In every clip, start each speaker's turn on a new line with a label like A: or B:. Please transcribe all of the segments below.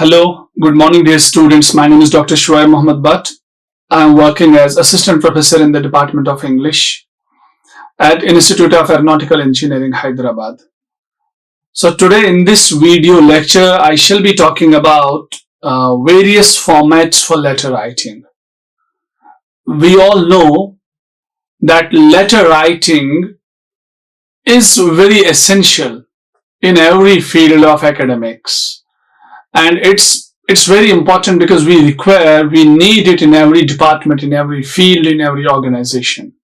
A: Hello, good morning dear students. My name is Dr. Shuaib Mohammad Bhat. I am working as Assistant Professor in the Department of English at Institute of Aeronautical Engineering, Hyderabad. So today in this video lecture, I shall be talking about various formats for letter writing. We all know that letter writing is very essential in every field of academics. And it's very important because we need it in every department, in every field, in every organization.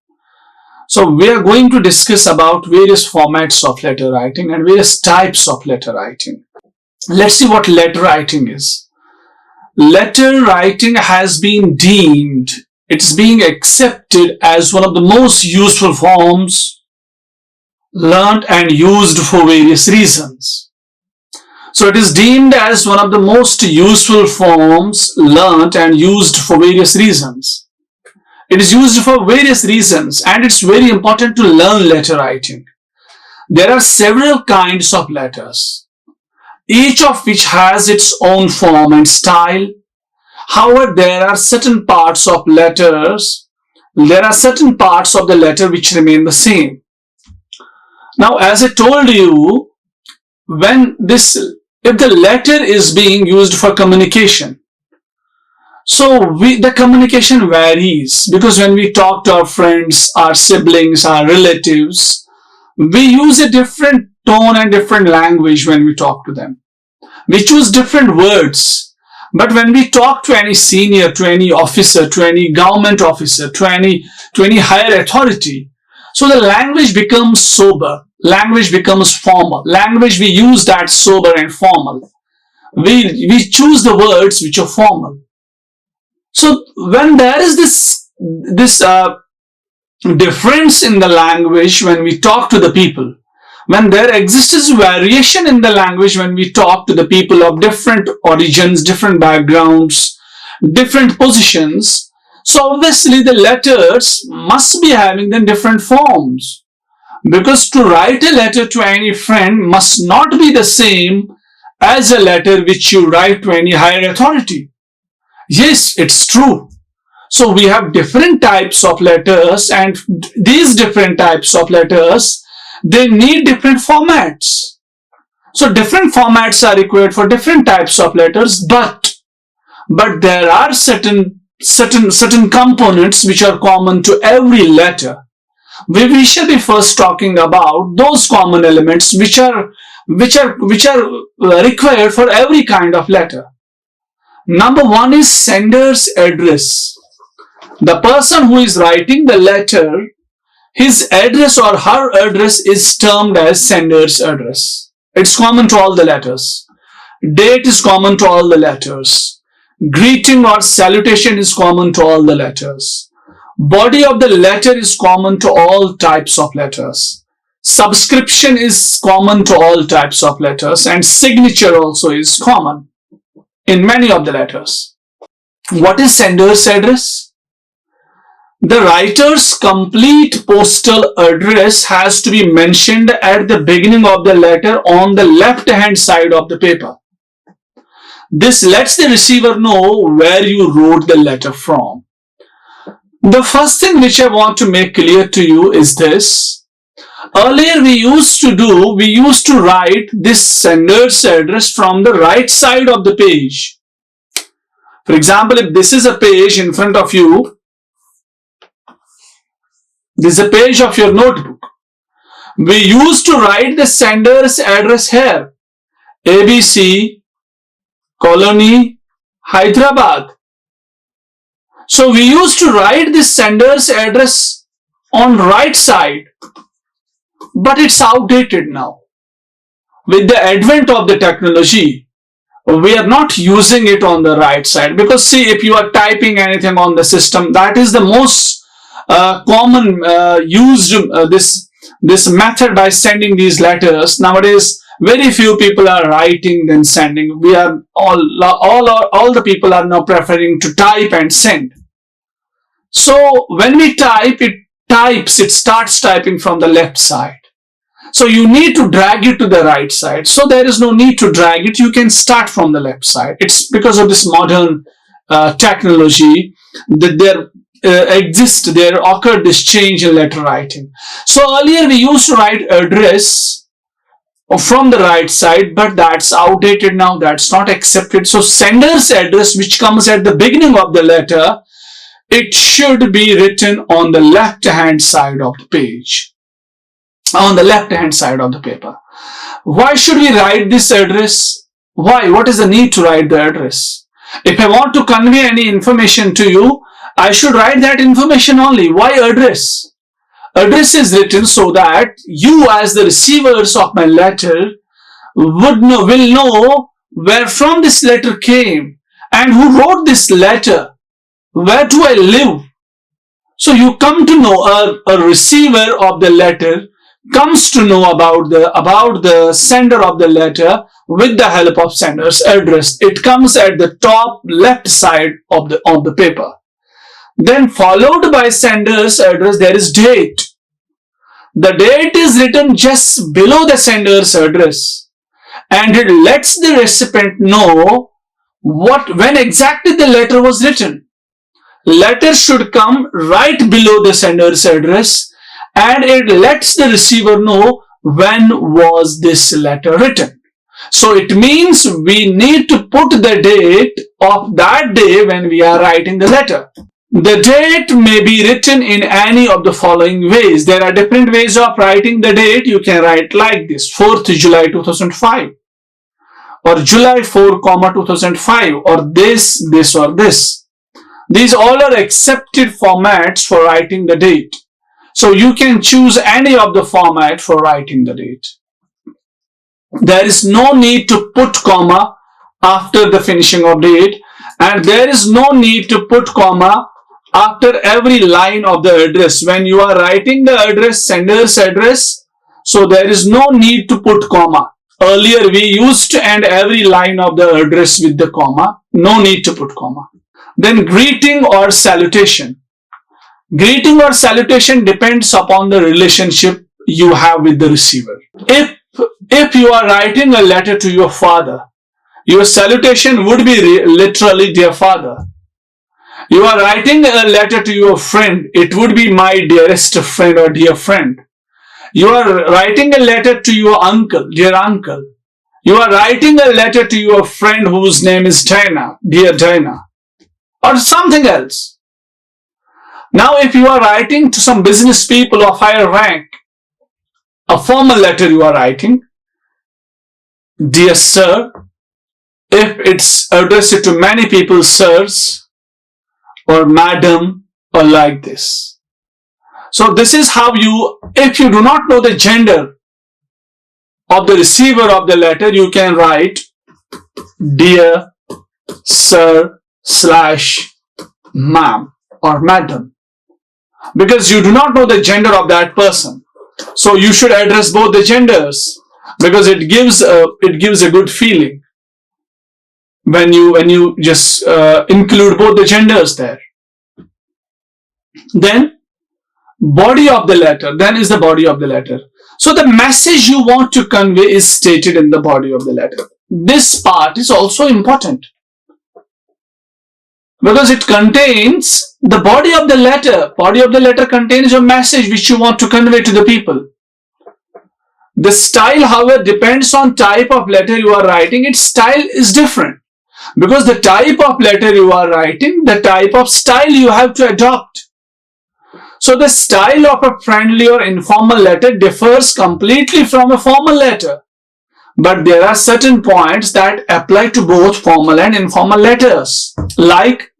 A: So we are going to discuss about various formats of letter writing and various types of letter writing. Let's see what letter writing is. Letter writing has been deemed, it's being accepted as one of the most useful forms learned and used for various reasons. So it is deemed as one of the most useful forms learnt and used for various reasons. It is used for various reasons and it's very important to learn letter writing. There are several kinds of letters, each of which has its own form and style. However, there are certain parts of the letter which remain the same. Now, as I told you, if the letter is being used for communication, so the communication varies, because when we talk to our friends, our siblings, our relatives, we use a different tone and different language when we talk to them. We choose different words. But when we talk to any senior, to any officer, to any government officer, to any higher authority, so the language becomes sober. Language becomes formal. Language, we use that sober and formal. We choose the words which are formal. So when there is this difference in the language when we talk to the people, when there exists variation in the language when we talk to the people of different origins, different backgrounds, different positions, so obviously the letters must be having then different forms. Because to write a letter to any friend must not be the same as a letter which you write to any higher authority. Yes, it's true. So we have different types of letters, and these different types of letters, they need different formats. So different formats are required for different types of letters, but there are certain components which are common to every letter. We shall be first talking about those common elements which are required for every kind of letter. Number one is sender's address. The person who is writing the letter, his address or her address is termed as sender's address. It's common to all the letters. Date is common to all the letters. Greeting or salutation is common to all the letters. Body of the letter is common to all types of letters. Subscription is common to all types of letters, and signature also is common in many of the letters. What is sender's address? The writer's complete postal address has to be mentioned at the beginning of the letter on the left-hand side of the paper. This lets the receiver know where you wrote the letter from. The first thing which I want to make clear to you is this. Earlier we used to write this sender's address from the right side of the page. For example, if this is a page in front of you, this is a page of your notebook. We used to write the sender's address here. ABC, Colony, Hyderabad. So we used to write this sender's address on right side, but it's outdated now. With the advent of the technology, we are not using it on the right side, because see, if you are typing anything on the system, that is the most common used this method by sending these letters. Nowadays, very few people are writing then sending. We are all the people are now preferring to type and send. So when we type, it starts typing from the left side. So you need to drag it to the right side. So there is no need to drag it. You can start from the left side. It's because of this modern technology that there occurred this change in letter writing. So earlier we used to write address from the right side, but that's outdated now. That's not accepted. So sender's address, which comes at the beginning of the letter, it should be written on the left hand side of the page, on the left hand side of the paper. Why should we write this address? Why? What is the need to write the address? If I want to convey any information to you, I should write that information only. Why address? Address is written so that you, as the receivers of my letter, will know where from this letter came and who wrote this letter. Where do I live? So you come to know, a receiver of the letter comes to know about the sender of the letter with the help of sender's address. It comes at the top left side of the paper. Then followed by sender's address, there is date. The date is written just below the sender's address, and it lets the recipient know when exactly the letter was written. Letter should come right below the sender's address, and it lets the receiver know when was this letter written. So it means we need to put the date of that day when we are writing the letter. The date may be written in any of the following ways. There are different ways of writing the date. You can write like this: 4th July 2005, or July 4, 2005, or this, or this. These all are accepted formats for writing the date. So you can choose any of the format for writing the date. There is no need to put comma after the finishing of date, and there is no need to put comma after every line of the address. When you are writing the address, sender's address, so there is no need to put comma. Earlier we used to end every line of the address with the comma. No need to put comma. Then greeting or salutation. Greeting or salutation depends upon the relationship you have with the receiver. If you are writing a letter to your father, your salutation would be literally dear father. You are writing a letter to your friend, it would be my dearest friend or dear friend. You are writing a letter to your uncle, dear uncle. You are writing a letter to your friend whose name is Dina, dear Dina, or something else. Now, if you are writing to some business people of higher rank, a formal letter you are writing, dear sir. If it's addressed to many people, sirs, or madam, or like this. So this is how if you do not know the gender of the receiver of the letter, you can write dear sir / ma'am or madam, because you do not know the gender of that person. So you should address both the genders, because it gives a good feeling when you just include both the genders there. Then body of the letter. Then is the body of the letter. So the message you want to convey is stated in the body of the letter. This part is also important, because it contains the body of the letter. Body of the letter contains your message which you want to convey to the people. The style, however, depends on type of letter you are writing. Its style is different, because the type of letter you are writing, the type of style you have to adopt. So the style of a friendly or informal letter differs completely from a formal letter. But there are certain points that apply to both formal and informal letters. Like,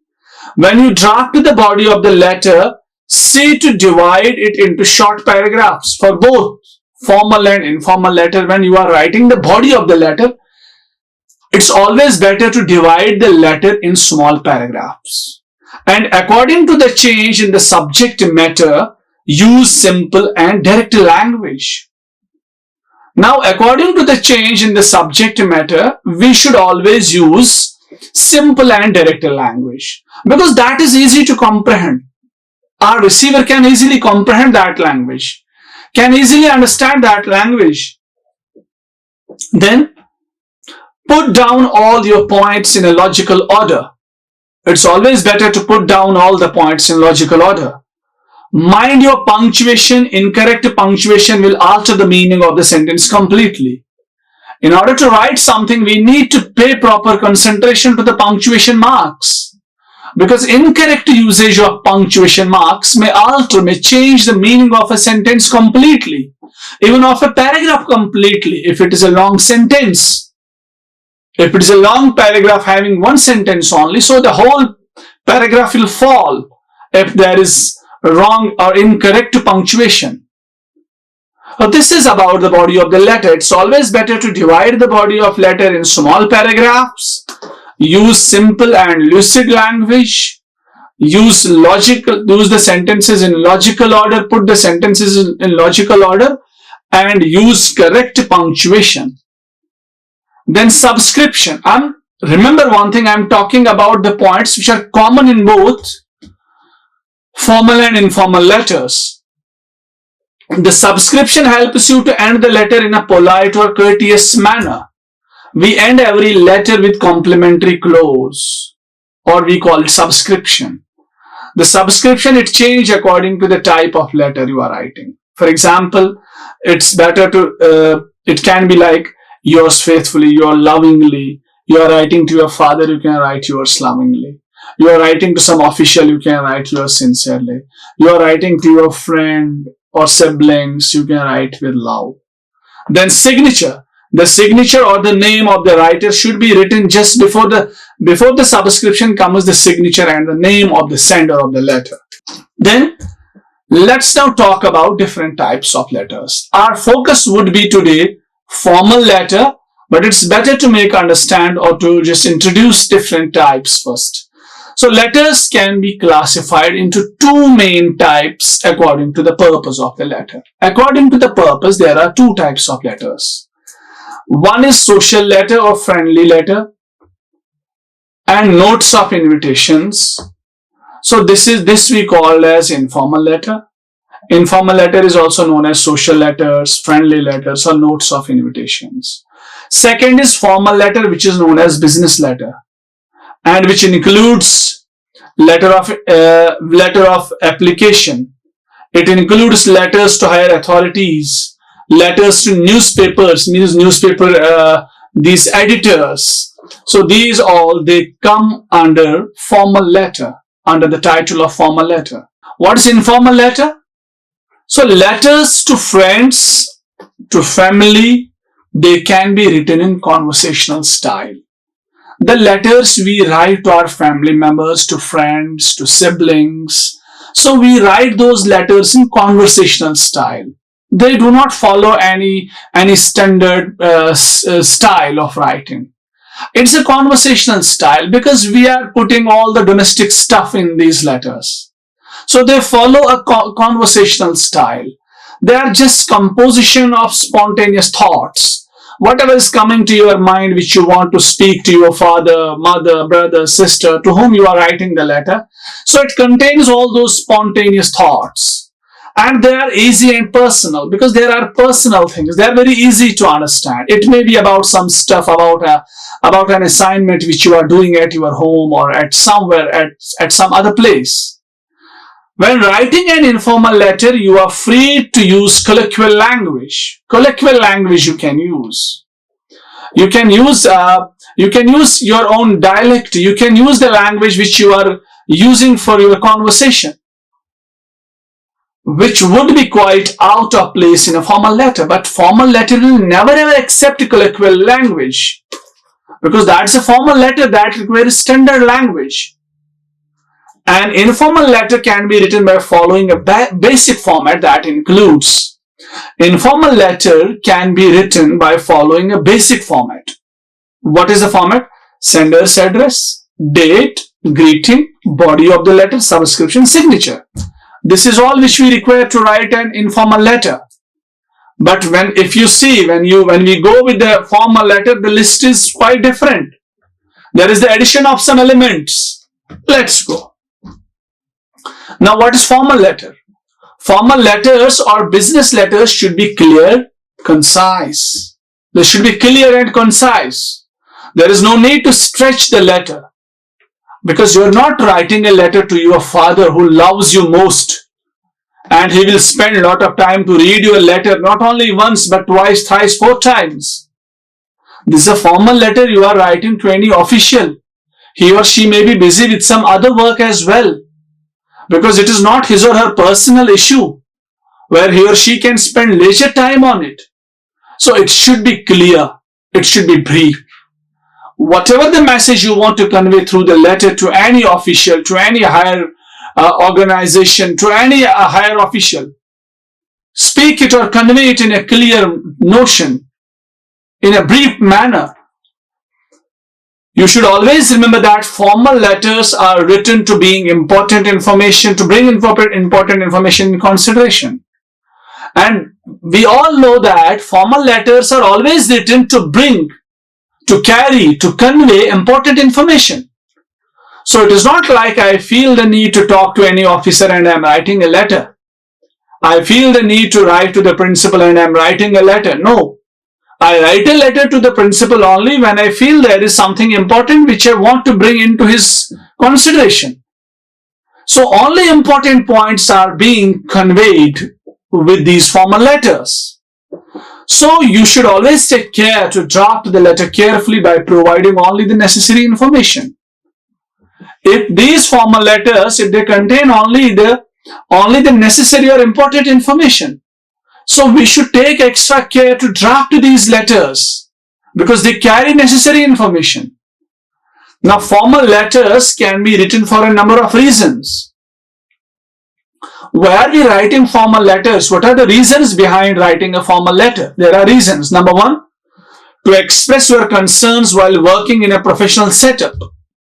A: when you draft the body of the letter, see to divide it into short paragraphs for both formal and informal letter. When you are writing the body of the letter, it's always better to divide the letter in small paragraphs. And according to the change in the subject matter, use simple and direct language. Now, according to the change in the subject matter, we should always use simple and direct language, because that is easy to comprehend. Our receiver can easily comprehend that language. can easily understand that language. Then put down all your points in a logical order. It's always better to put down all the points in logical order. Mind your punctuation. Incorrect punctuation will alter the meaning of the sentence completely. In order to write something, we need to pay proper concentration to the punctuation marks, because incorrect usage of punctuation marks may change the meaning of a sentence completely, even of a paragraph completely, if it is a long sentence. If it is a long paragraph having one sentence only, so the whole paragraph will fall if there is wrong or incorrect punctuation. This is about the body of the letter. It's always better to divide the body of letter in small paragraphs, use simple and lucid language, use the sentences in logical order, put the sentences in logical order, and use correct punctuation. Then subscription. Remember one thing, I'm talking about the points which are common in both formal and informal letters. The subscription helps you to end the letter in a polite or courteous manner. We end every letter with complimentary clause, or we call it subscription. The subscription, it changes according to the type of letter you are writing. For example, it's better to, it can be like yours faithfully, your lovingly. You are writing to your father, you can write yours lovingly. You are writing to some official, you can write yours sincerely. You are writing to your friend or siblings, you can write with love. Then signature. The signature or the name of the writer should be written just before the subscription comes the signature and the name of the sender of the letter. Then let's now talk about different types of letters. Our focus would be today formal letter, but it's better to make understand or to just introduce different types first. So letters can be classified into two main types according to the purpose of the letter. According to the purpose, there are two types of letters. One is social letter or friendly letter, and notes of invitations. So this we call as informal letter. Informal letter is also known as social letters, friendly letters, or notes of invitations. Second is formal letter, which is known as business letter, and which includes letter of application. It includes letters to higher authorities, letters to newspapers, these editors. So these all, they come under formal letter, under the title of formal letter. What is informal letter? So letters to friends, to family, they can be written in conversational style. The letters we write to our family members, to friends, to siblings, so we write those letters in conversational style. They do not follow any standard style of writing. It's a conversational style because we are putting all the domestic stuff in these letters. So they follow a conversational style. They are just composition of spontaneous thoughts. Whatever is coming to your mind which you want to speak to your father, mother, brother, sister, to whom you are writing the letter. So it contains all those spontaneous thoughts. And they are easy and personal because there are personal things. They are very easy to understand. It may be about some stuff, about an assignment which you are doing at your home or at somewhere at some other place. When writing an informal letter, you are free to use colloquial language. Colloquial language you can use. You can use your own dialect. You can use the language which you are using for your conversation, which would be quite out of place in a formal letter. But formal letter will never ever accept colloquial language because that's a formal letter that requires standard language. An informal letter can be written by following a basic format that includes. Informal letter can be written by following a basic format. What is the format? Sender's address, date, greeting, body of the letter, subscription, signature. This is all which we require to write an informal letter. But when we go with the formal letter, the list is quite different. There is the addition of some elements. Let's go. Now, what is formal letter? Formal letters or business letters should be clear, concise. They should be clear and concise. There is no need to stretch the letter, because you are not writing a letter to your father who loves you most, and he will spend a lot of time to read your letter not only once but twice, thrice, 4 times. This is a formal letter you are writing to any official. He or she may be busy with some other work as well, because it is not his or her personal issue where he or she can spend leisure time on it. So it should be clear, it should be brief. Whatever the message you want to convey through the letter to any official, to any higher organization, to any higher official, speak it or convey it in a clear notion, in a brief manner. You should always remember that formal letters are written to bring important information in consideration. And we all know that formal letters are always written to bring, to carry, to convey important information. So it is not like I feel the need to talk to any officer and I am writing a letter. I feel the need to write to the principal and I am writing a letter. No. I write a letter to the principal only when I feel there is something important which I want to bring into his consideration. So only important points are being conveyed with these formal letters. So you should always take care to draft the letter carefully by providing only the necessary information. If these formal letters, if they contain only the necessary or important information, so we should take extra care to draft these letters because they carry necessary information. Now, formal letters can be written for a number of reasons. Why are we writing formal letters? What are the reasons behind writing a formal letter? There are reasons. Number one, to express your concerns while working in a professional setup.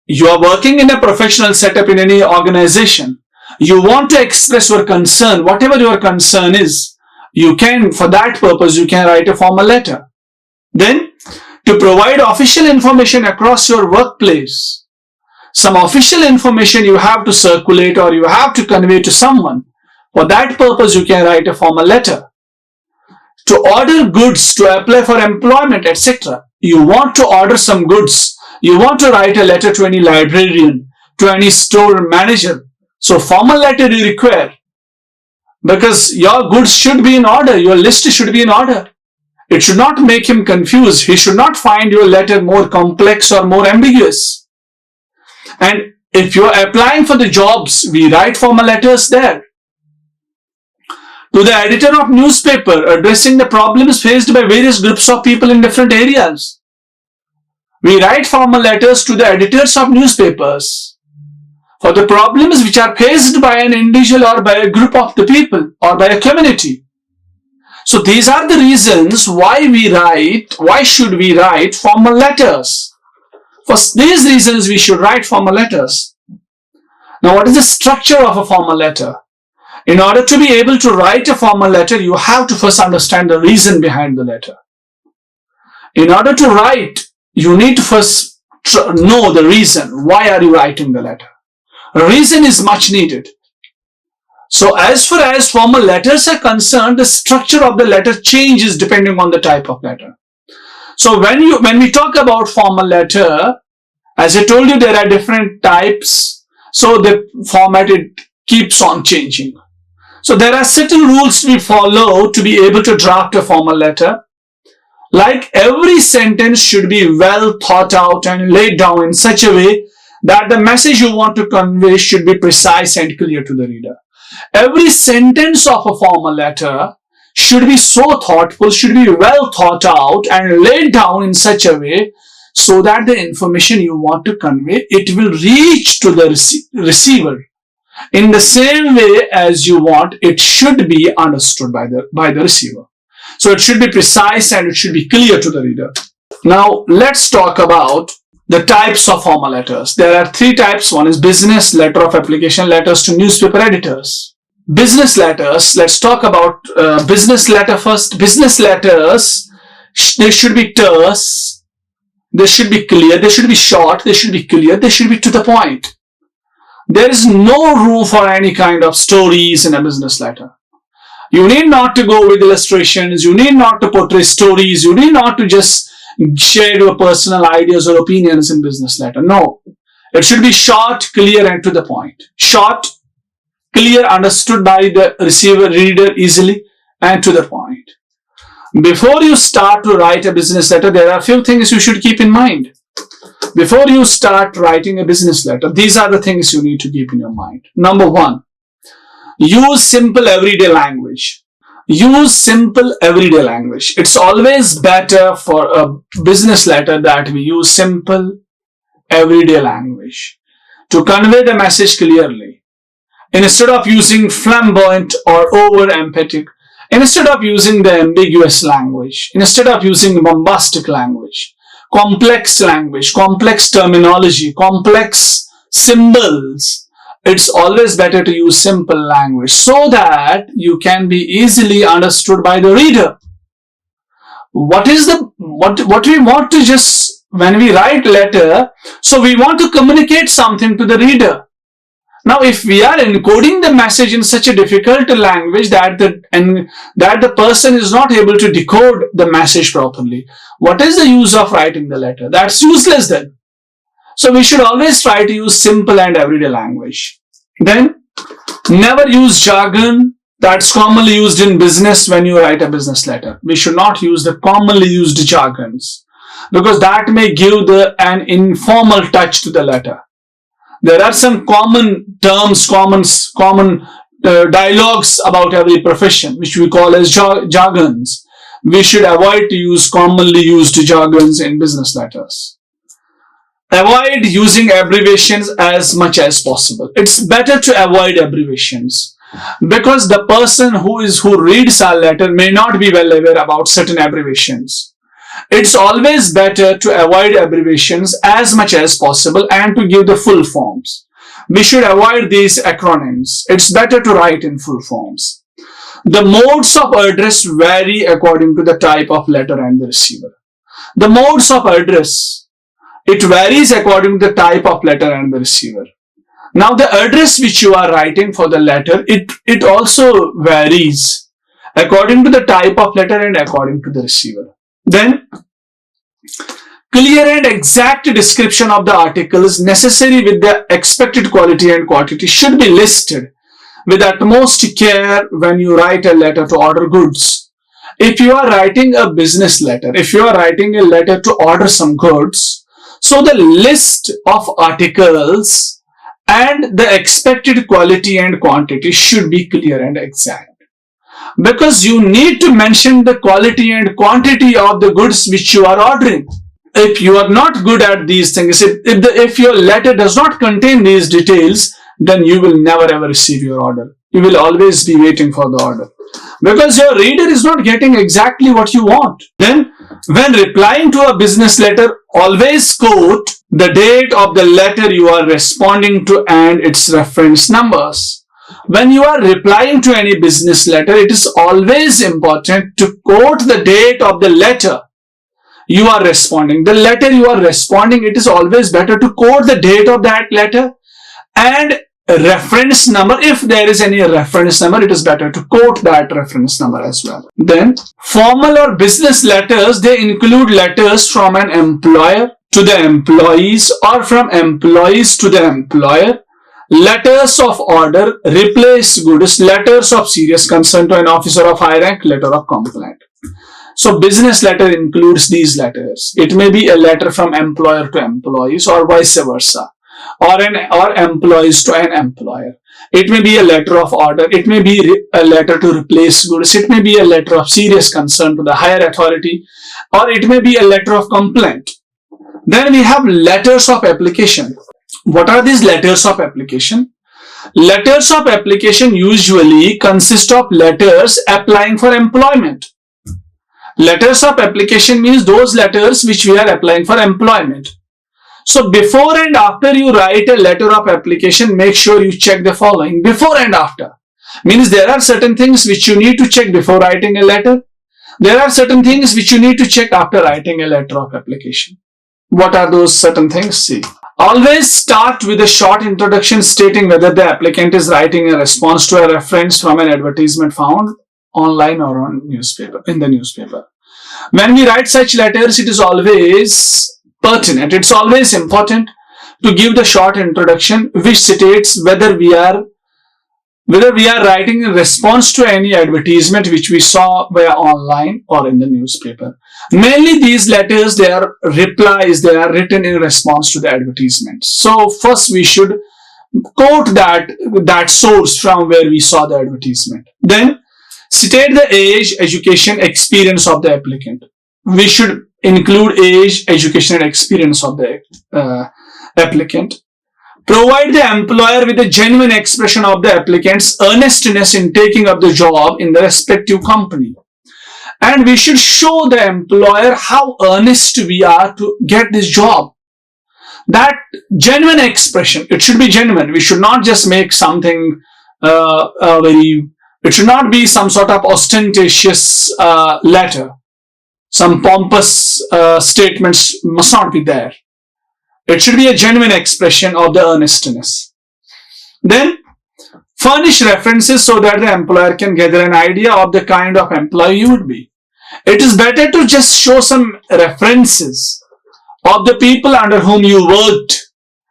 A: You are working in a professional setup in any organization. You want to express your concern, whatever your concern is. You can, for that purpose, you can write a formal letter. Then, to provide official information across your workplace. Some official information you have to circulate or you have to convey to someone. For that purpose, you can write a formal letter. To order goods, to apply for employment, etc. You want to order some goods. You want to write a letter to any librarian, to any store manager. So, formal letter you require. Because your goods should be in order, your list should be in order. It should not make him confused. He should not find your letter more complex or more ambiguous. And if you are applying for the jobs, we write formal letters there. To the editor of newspaper, addressing the problems faced by various groups of people in different areas. We write formal letters to the editors of newspapers for the problems which are faced by an individual or by a group of the people or by a community. So these are the reasons why should we write formal letters. For these reasons we should write formal letters. Now what is the structure of a formal letter? In order to be able to write a formal letter, you have to first understand the reason behind the letter. In order to write, you need to first know the reason. Why are you writing the letter? A reason is much needed. So as far as formal letters are concerned, the structure of the letter changes depending on the type of letter. So when we talk about formal letter, as I told you, there are different types. So the format, it keeps on changing. So there are certain rules we follow to be able to draft a formal letter. Like every sentence should be well thought out and laid down in such a way that the message you want to convey should be precise and clear to the reader. Every sentence of a formal letter should be so thoughtful, should be well thought out and laid down in such a way so that the information you want to convey, it will reach to the receiver in the same way as you want. It should be understood by the receiver. So it should be precise and it should be clear to the reader. Now let's talk about the types of formal letters. There are 3 types. One is business, letter of application, letters to newspaper editors. Business letters, let's talk about business letter first. Business letters, they should be terse, they should be clear, they should be short, they should be clear, they should be to the point. There is no room for any kind of stories in a business letter. You need not to go with illustrations. You need not to portray stories. You need not to just share your personal ideas or opinions in business letter. No. It should be short, clear, and to the point. Short, clear, understood by the receiver, reader easily, and to the point. Before you start to write a business letter, there are a few things you should keep in mind. Before you start writing a business letter, these are the things you need to keep in your mind. Number one, use simple everyday language. Use simple everyday language. It's always better for a business letter that we use simple everyday language to convey the message clearly. Instead of using flamboyant or over emphatic, instead of using the ambiguous language, instead of using bombastic language, complex terminology, complex symbols, it's always better to use simple language so that you can be easily understood by the reader. What we want to just, when we write letter, so we want to communicate something to the reader. Now, if we are encoding the message in such a difficult language that the person is not able to decode the message properly, what is the use of writing the letter? That's useless then. So we should always try to use simple and everyday language. Then, never use jargon that's commonly used in business when you write a business letter. We should not use the commonly used jargons because that may give an informal touch to the letter. There are some common terms, common dialogues about every profession, which we call as jargons. We should avoid to use commonly used jargons in business letters. Avoid using abbreviations as much as possible. It's better to avoid abbreviations because the person who reads our letter may not be well aware about certain abbreviations. It's always better to avoid abbreviations as much as possible and to give the full forms. We should avoid these acronyms. It's better to write in full forms. The modes of address vary according to the type of letter and the receiver. The modes of address, it varies according to the type of letter and the receiver. Now the address which you are writing for the letter, it also varies according to the type of letter and according to the receiver. Then, clear and exact description of the articles necessary with the expected quality and quantity should be listed with utmost care when you write a letter to order goods. If you are writing a business letter, if you are writing a letter to order some goods, so the list of articles and the expected quality and quantity should be clear and exact. Because you need to mention the quality and quantity of the goods which you are ordering. If you are not good at these things, if your letter does not contain these details, then you will never ever receive your order. You will always be waiting for the order. Because your reader is not getting exactly what you want. Then, when replying to a business letter, always quote the date of the letter you are responding to and its reference numbers. When you are replying to any business letter, it is always important to quote the date of the letter you are responding. The letter you are responding, it is always better to quote the date of that letter and reference number. If there is any reference number, it is better to quote that reference number as well. Then, formal or business letters, they include letters from an employer to the employees or from employees to the employer. Letters of order, replace goods, letters of serious concern to an officer of high rank, letter of complaint. So business letter includes these letters. It may be a letter from employer to employees or vice versa, or employees to an employer. It may be a letter of order. It may be a letter to replace goods. It may be a letter of serious concern to the higher authority, or it may be a letter of complaint. Then we have letters of application. What are these letters of application? Letters of application usually consist of letters applying for employment. Letters of application means those letters which we are applying for employment. So before and after you write a letter of application, make sure you check the following. Before and after means there are certain things which you need to check before writing a letter. There are certain things which you need to check after writing a letter of application. What are those certain things? See. Always start with a short introduction stating whether the applicant is writing a response to a reference from an advertisement found online or on newspaper, in the newspaper. When we write such letters, it is always pertinent, it's always important to give the short introduction which states whether we are writing in response to any advertisement which we saw via online or in the newspaper. Mainly these letters, they are replies, they are written in response to the advertisement. So first we should quote that source from where we saw the advertisement. Then state the age, education, experience of the applicant. We should include age, education and experience of the applicant. Provide the employer with a genuine expression of the applicant's earnestness in taking up the job in the respective company. And we should show the employer how earnest we are to get this job. That genuine expression, it should be genuine. We should not just make something it should not be some sort of ostentatious letter. Some pompous statements must not be there. It should be a genuine expression of the earnestness. Then, furnish references so that the employer can gather an idea of the kind of employee you would be. It is better to just show some references of the people under whom you worked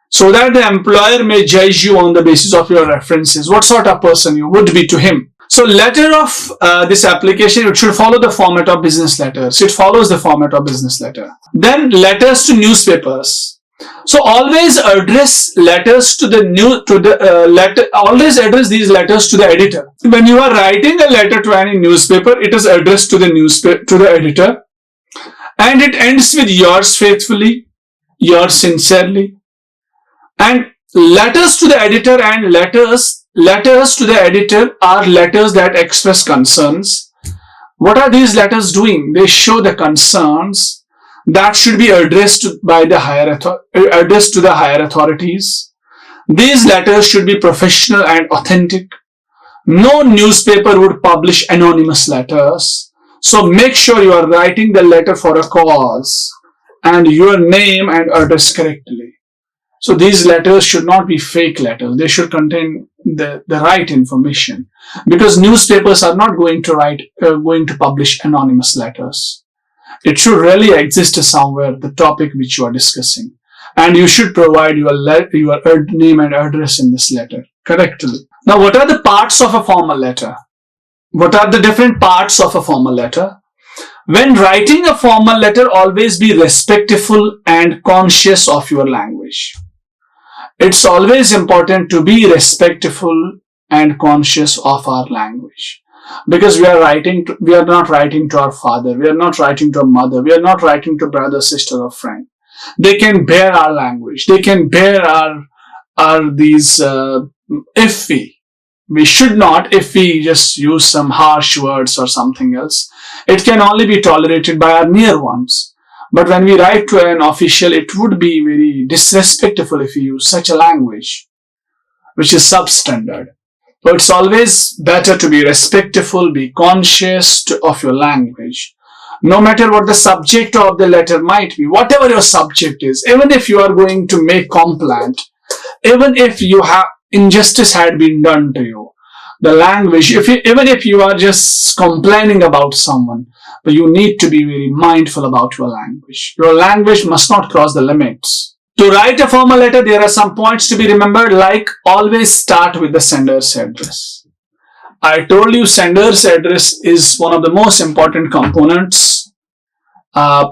A: so that the employer may judge you on the basis of your references, what sort of person you would be to him. So letter of this application, it should follow the format of business letters. It follows the format of business letter. Then letters to newspapers. So always address letters to the always address these letters to the editor. When you are writing a letter to any newspaper, it is addressed to the editor, and it ends with yours faithfully, yours sincerely. And letters to the editor and letters to the editor are letters that express concerns. What are these letters doing? They show the concerns that should be addressed to the higher authorities. These letters should be professional and authentic. No newspaper would publish anonymous letters. So make sure you are writing the letter for a cause and your name and address correctly. So these letters should not be fake letters. They should contain the right information, because newspapers are not going to publish anonymous letters. It should really exist somewhere, the topic which you are discussing. And you should provide your name and address in this letter correctly. Now, what are the parts of a formal letter? What are the different parts of a formal letter? When writing a formal letter, always be respectful and conscious of your language. It's always important to be respectful and conscious of our language. Because we are not writing to our father, we are not writing to our mother, we are not writing to brother, sister, or friend. They can bear our language, they can bear if we just use some harsh words or something else, it can only be tolerated by our near ones. But when we write to an official, it would be very disrespectful if we use such a language, which is substandard. So it's always better to be respectful, be conscious of your language. No matter what the subject of the letter might be, whatever your subject is, even if you are going to make complaint, even if injustice had been done to you, the language, even if you are just complaining about someone, but you need to be very mindful about your language. Your language must not cross the limits. To write a formal letter, there are some points to be remembered, like always start with the sender's address. I told you sender's address is one of the most important components,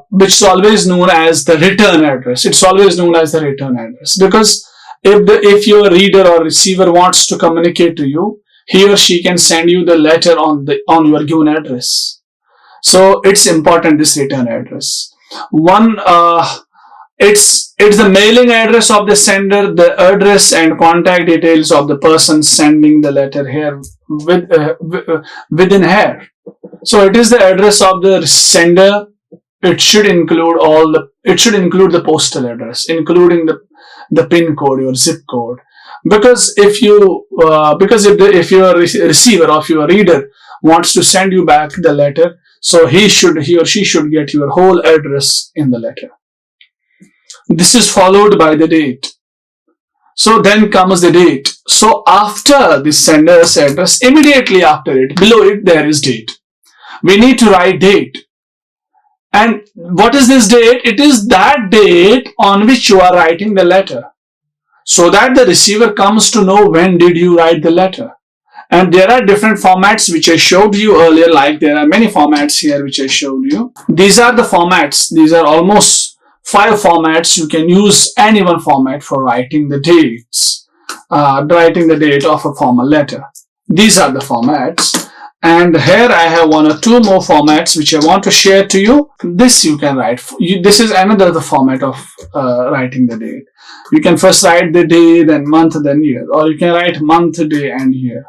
A: which is always known as the return address. It's always known as the return address, because if your reader or receiver wants to communicate to you, he or she can send you the letter on your given address. So it's important, this return address. It's the mailing address of the sender, the address and contact details of the person sending the letter here within here. So it is the address of the sender. It should include the postal address, including the pin code or zip code. Because if your receiver or your reader wants to send you back the letter, so he or she should get your whole address in the letter. This is followed by the date. So then comes the date. So after the sender's address, immediately after it, below it, there is date. We need to write date. And what is this date? It is that date on which you are writing the letter, so that the receiver comes to know when did you write the letter. And there are different formats which I showed you earlier, like there are many formats here which I showed you. These are the formats. These are almost 5 formats. You can use any one format for writing the dates, writing the date of a formal letter. These are the formats. And here I have 1 or 2 more formats which I want to share to you. This you can write. This is another format of writing the date. You can first write the day, then month, then year. Or you can write month, day, and year.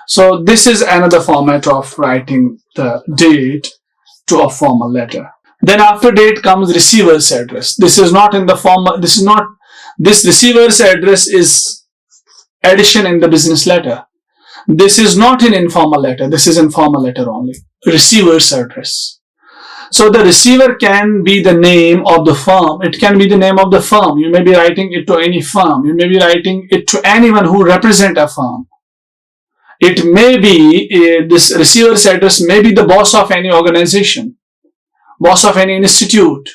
A: So this is another format of writing the date to a formal letter. Then after date comes receiver's address. This is not in the formal. This receiver's address is addition in the business letter. This is not in informal letter. This is informal letter only. Receiver's address. So the receiver can be the name of the firm. It can be the name of the firm. You may be writing it to any firm. You may be writing it to anyone who represent a firm. It may be, this receiver's address may be the boss of any organization, boss of any institute,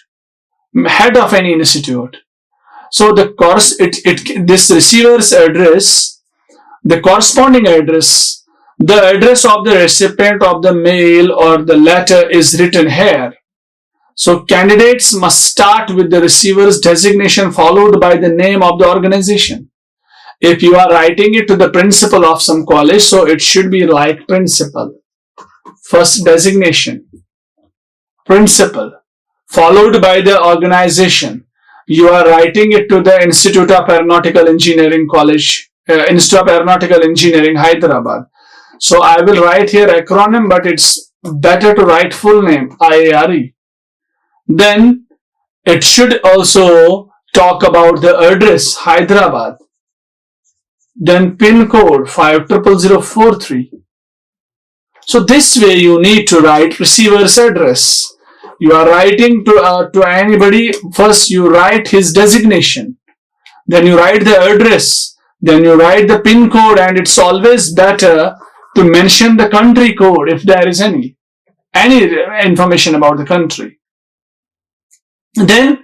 A: head of any institute. So this receiver's address, the corresponding address, the address of the recipient of the mail or the letter is written here. So candidates must start with the receiver's designation followed by the name of the organization. If you are writing it to the principal of some college, so it should be like principal. First designation, principal, followed by the organization. You are writing it to the Institute of Aeronautical Engineering College, Institute of Aeronautical Engineering, Hyderabad. So I will write here acronym, but it's better to write full name, IARE. Then it should also talk about the address, Hyderabad. Then pin code 50043. So this way you need to write receiver's address. You are writing to anybody. First you write his designation. Then you write the address. Then you write the pin code, and it's always better to mention the country code if there is any information about the country. Then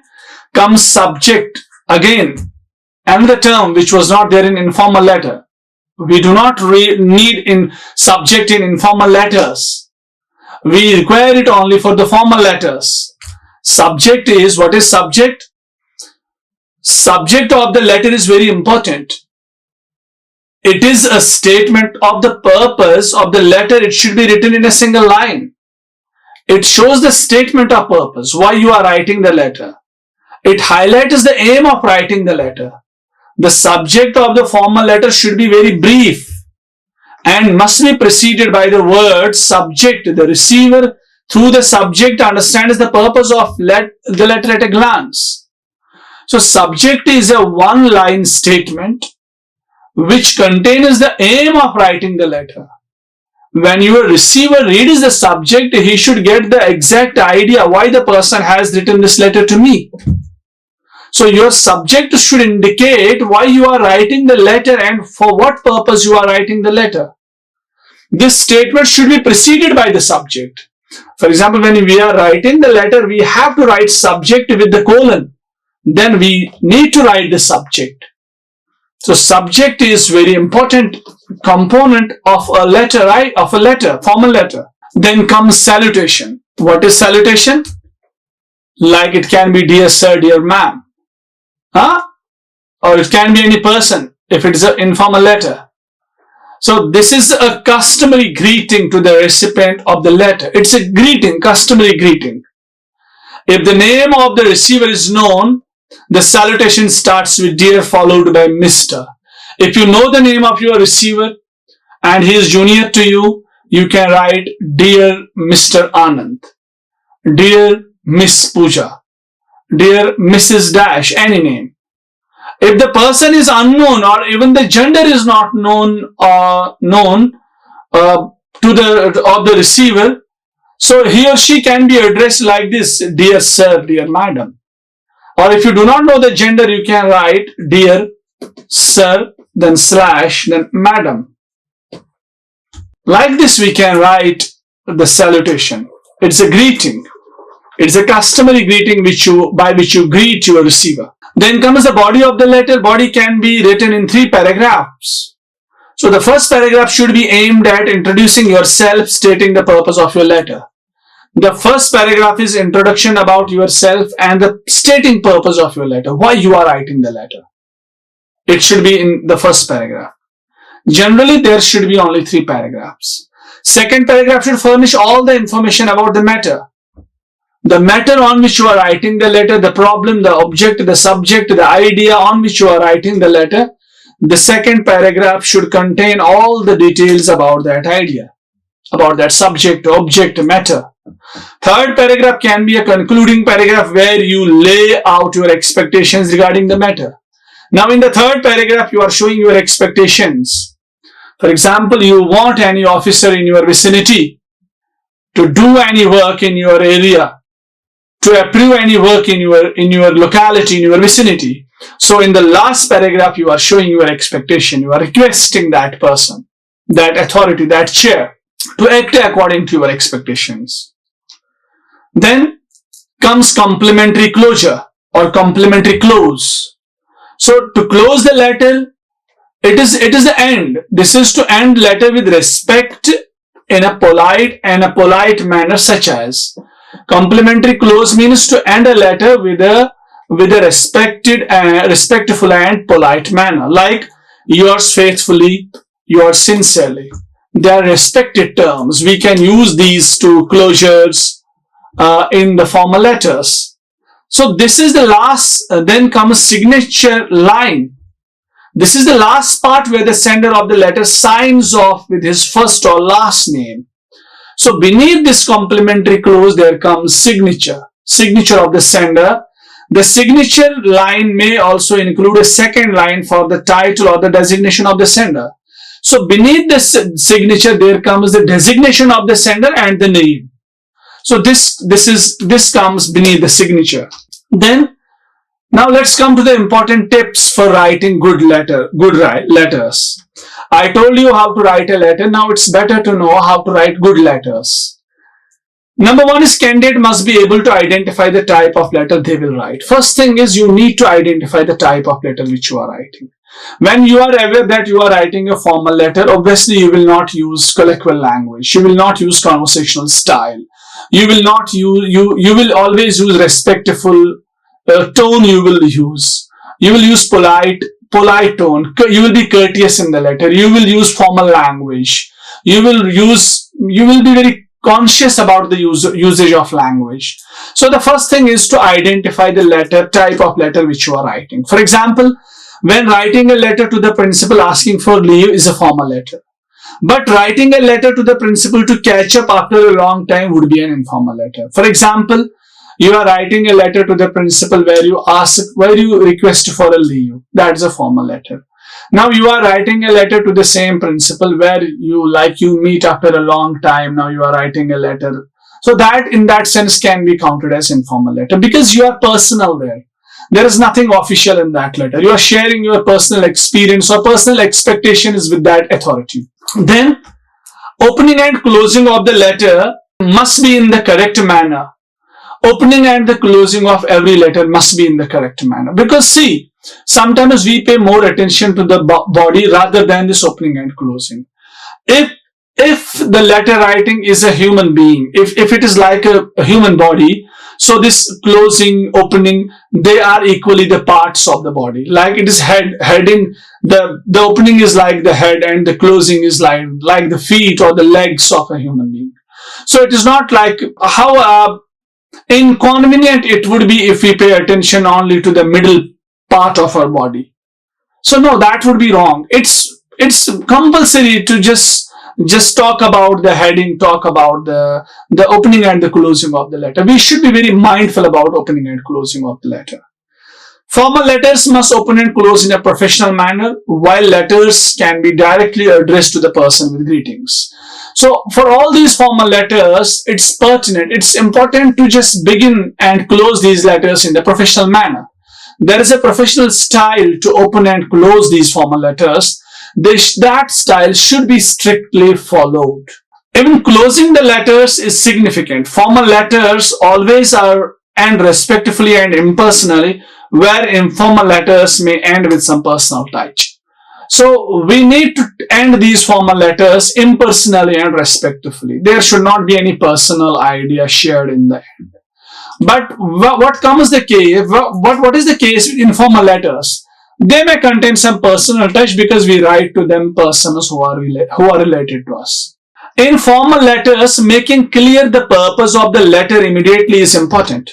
A: comes subject. Again, another term which was not there in informal letter. We do not need in subject in informal letters. We require it only for the formal letters. Subject is, what is subject? Subject of the letter is very important. It is a statement of the purpose of the letter. It should be written in a single line. It shows the statement of purpose, why you are writing the letter. It highlights the aim of writing the letter. The subject of the formal letter should be very brief and must be preceded by the word subject. The receiver, through the subject, understands the purpose of the letter at a glance. So subject is a one-line statement which contains the aim of writing the letter. When your receiver reads the subject, he should get the exact idea why the person has written this letter to me. So your subject should indicate why you are writing the letter and for what purpose you are writing the letter. This statement should be preceded by the subject. For example, when we are writing the letter, we have to write subject with the colon. Then we need to write the subject. So subject is very important component of a letter, right? Of a letter, formal letter. Then comes salutation. What is salutation? Like it can be dear sir, dear ma'am. Or it can be any person if it is an informal letter. So this is a customary greeting to the recipient of the letter. It's a greeting, customary greeting. If the name of the receiver is known, the salutation starts with dear followed by Mr. If you know the name of your receiver and he is junior to you, you can write dear Mr. Anand, dear Miss Pooja, dear Mrs. Dash, any name. If the person is unknown or even the gender is not known to the receiver, so he or she can be addressed like this, dear sir, dear madam. Or if you do not know the gender, you can write dear sir, then slash, then madam. Like this we can write the salutation. It's a greeting. It's a customary greeting by which you greet your receiver. Then comes the body of the letter. Body can be written in 3 paragraphs. So the first paragraph should be aimed at introducing yourself, stating the purpose of your letter. The first paragraph is introduction about yourself and the stating purpose of your letter, why you are writing the letter. It should be in the first paragraph. Generally, there should be only 3 paragraphs. Second paragraph should furnish all the information about the matter. The matter on which you are writing the letter, the problem, the object, the subject, the idea on which you are writing the letter. The second paragraph should contain all the details about that idea, about that subject, object, matter. Third paragraph can be a concluding paragraph where you lay out your expectations regarding the matter. Now in the third paragraph, you are showing your expectations. For example, you want any officer in your vicinity to do any work in your area, to approve any work in your locality, in your vicinity. So in the last paragraph, you are showing your expectation. You are requesting that person, that authority, that chair to act according to your expectations. Then comes complementary closure or complementary close. So to close the letter, it is the end. This is to end letter with respect in a polite manner, such as complementary close means to end a letter with a respectful and polite manner, like yours faithfully, yours sincerely. They are respected terms. We can use these two closures in the formal letters. So this is the last, then comes signature line. This is the last part where the sender of the letter signs off with his first or last name. So beneath this complementary clause, there comes signature of the sender. The signature line may also include a second line for the title or the designation of the sender. So beneath the signature, there comes the designation of the sender and the name. So this comes beneath the signature. Then, now let's come to the important tips for writing good letters. I told you how to write a letter. Now it's better to know how to write good letters. Number 1 is candidate must be able to identify the type of letter they will write. First thing is you need to identify the type of letter which you are writing. When you are aware that you are writing a formal letter, obviously you will not use colloquial language. You will not use conversational style. You will not use, you will always use respectful tone you will use. You will use polite tone. You will be courteous in the letter. You will use formal language. You will be very conscious about the usage of language. So the first thing is to identify the type of letter which you are writing. For example, when writing a letter to the principal asking for leave is a formal letter. But writing a letter to the principal to catch up after a long time would be an informal letter. For example, you are writing a letter to the principal where you request for a leave. That is a formal letter. Now you are writing a letter to the same principal where you meet after a long time. Now you are writing a letter. So that in that sense can be counted as informal letter because you are personal there. There is nothing official in that letter. You are sharing your personal experience or personal expectations with that authority. Then opening and closing of the letter must be in the correct manner. Opening and the closing of every letter must be in the correct manner. Because see, sometimes we pay more attention to the body rather than this opening and closing. If the letter writing is a human being, if it is like a human body, so this closing, opening, they are equally the parts of the body. Like it is heading, the opening is like the head and the closing is like the feet or the legs of a human being. So it is not like how inconvenient it would be if we pay attention only to the middle part of our body. So no, that would be wrong. It's compulsory to just talk about the heading, talk about the opening and the closing of the letter. We should be very mindful about opening and closing of the letter. Formal letters must open and close in a professional manner, while letters can be directly addressed to the person with greetings. So for all these formal letters, it's pertinent, it's important to just begin and close these letters in the professional manner. There is a professional style to open and close these formal letters. That style should be strictly followed. Even closing the letters is significant. Formal letters always are end respectfully and impersonally, where informal letters may end with some personal touch. So we need to end these formal letters impersonally and respectfully. There should not be any personal idea shared in the end. But what is the case with informal letters? They may contain some personal touch because we write to them persons who are related to us. In formal letters, making clear the purpose of the letter immediately is important.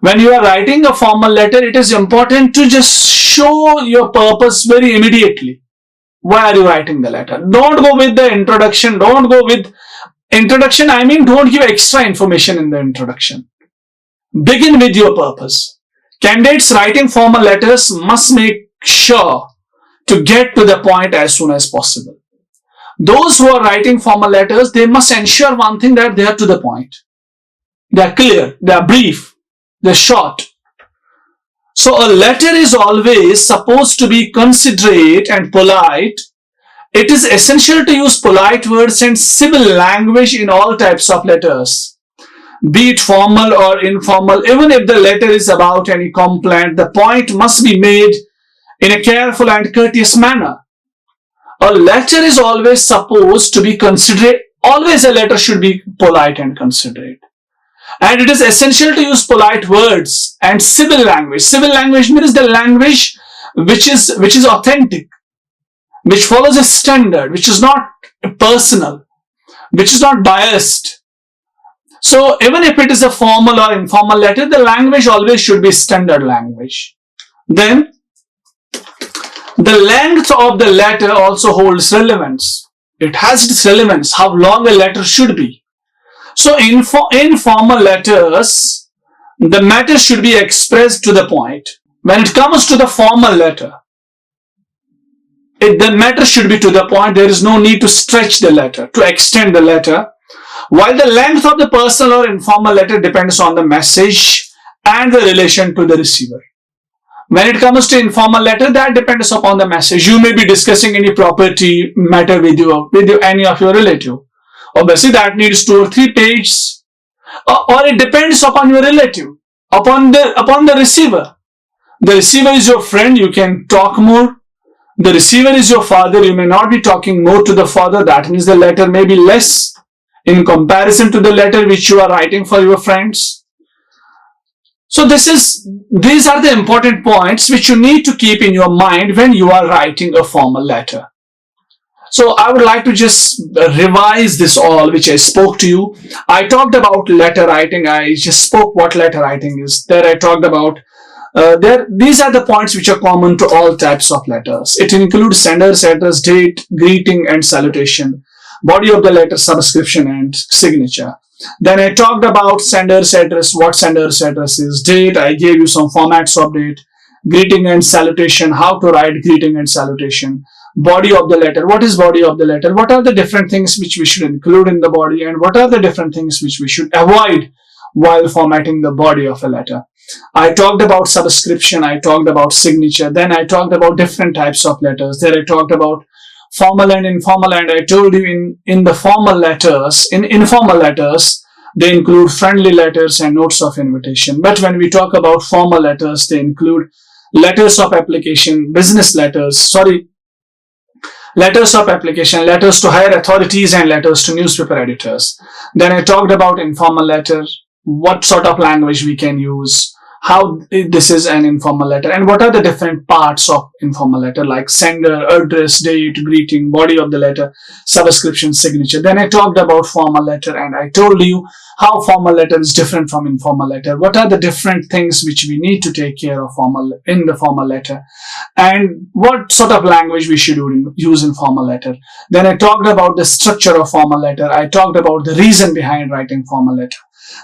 A: When you are writing a formal letter, it is important to just show your purpose very immediately. Why are you writing the letter? Don't go with the introduction. Don't give extra information in the introduction. Begin with your purpose. Candidates writing formal letters must make sure to get to the point as soon as possible. Those who are writing formal letters, they must ensure one thing, that they are to the point. They are clear, they are brief, they are short. So a letter is always supposed to be considerate and polite. It is essential to use polite words and civil language in all types of letters, be it formal or informal. Even if the letter is about any complaint, the point must be made in a careful and courteous manner. A letter is always supposed to be considerate. Always a letter should be polite and considerate. And it is essential to use polite words and civil language. Civil language means the language which is authentic, which follows a standard, which is not personal, which is not biased. So even if it is a formal or informal letter, the language always should be standard language. Then the length of the letter also holds relevance. It has its relevance, how long a letter should be. So in formal letters, the matter should be expressed to the point. When it comes to the formal letter, the matter should be to the point. There is no need to stretch the letter, to extend the letter. While the length of the personal or informal letter depends on the message and the relation to the receiver. When it comes to informal letter, that depends upon the message. You may be discussing any property matter with any of your relative. Obviously, that needs 2 or 3 pages. Or it depends upon your relative, upon the receiver. The receiver is your friend, you can talk more. The receiver is your father, you may not be talking more to the father. That means the letter may be less in comparison to the letter which you are writing for your friends. So these are the important points which you need to keep in your mind when you are writing a formal letter. So I would like to just revise this all which I spoke to you. I talked about letter writing. I just spoke what letter writing is. There I talked about these are the points which are common to all types of letters. It includes sender's address, date, greeting and salutation, body of the letter, subscription and signature. Then I talked about sender's address, what sender's address is, date, I gave you some formats of date, greeting and salutation, how to write greeting and salutation, body of the letter, what is body of the letter, what are the different things which we should include in the body and what are the different things which we should avoid while formatting the body of a letter. I talked about subscription, I talked about signature, then I talked about different types of letters. There I talked about formal and informal, and I told you in the formal letters, in informal letters, they include friendly letters and notes of invitation. But when we talk about formal letters, they include letters of application, letters of application, letters to higher authorities and letters to newspaper editors. Then I talked about informal letter, what sort of language we can use, how this is an informal letter, and what are the different parts of informal letter like sender, address, date, greeting, body of the letter, subscription, signature. Then I talked about formal letter and I told you how formal letter is different from informal letter. What are the different things which we need to take care of in the formal letter, and what sort of language we should use in formal letter. Then I talked about the structure of formal letter. I talked about the reason behind writing formal letter.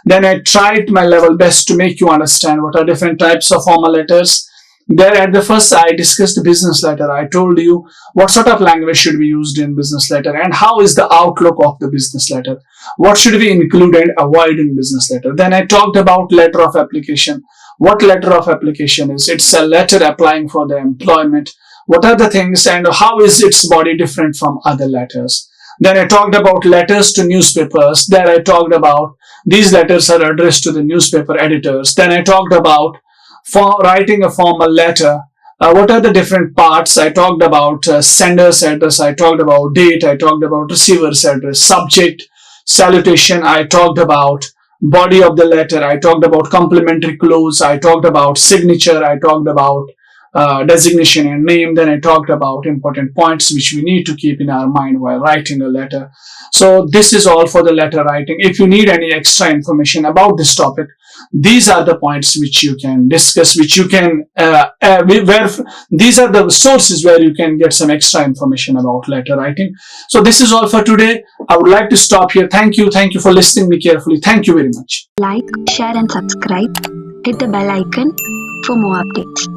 A: Then I tried my level best to make you understand what are different types of formal letters. There at the first I discussed the business letter. I told you what sort of language should be used in business letter and how is the outlook of the business letter. What should we include and avoid in business letter. Then I talked about letter of application. what letter of application is. It's a letter applying for the employment. What are the things and how is its body different from other letters? Then I talked about letters to newspapers. Then I talked about these letters are addressed to the newspaper editors. Then I talked about writing a formal letter. What are the different parts? I talked about sender's address. I talked about date. I talked about receiver's address, subject, salutation. I talked about body of the letter. I talked about complimentary clause. I talked about signature. I talked about designation and name. Then I talked about important points which we need to keep in our mind while writing a letter. So this is all for the letter writing. If you need any extra information about this topic, these are the points which you can discuss, which you can, these are the sources where you can get some extra information about letter writing. So this is all for today. I would like to stop here. Thank you. Thank you for listening me carefully. Thank you very much.
B: Like, share and subscribe. Hit the bell icon for more updates.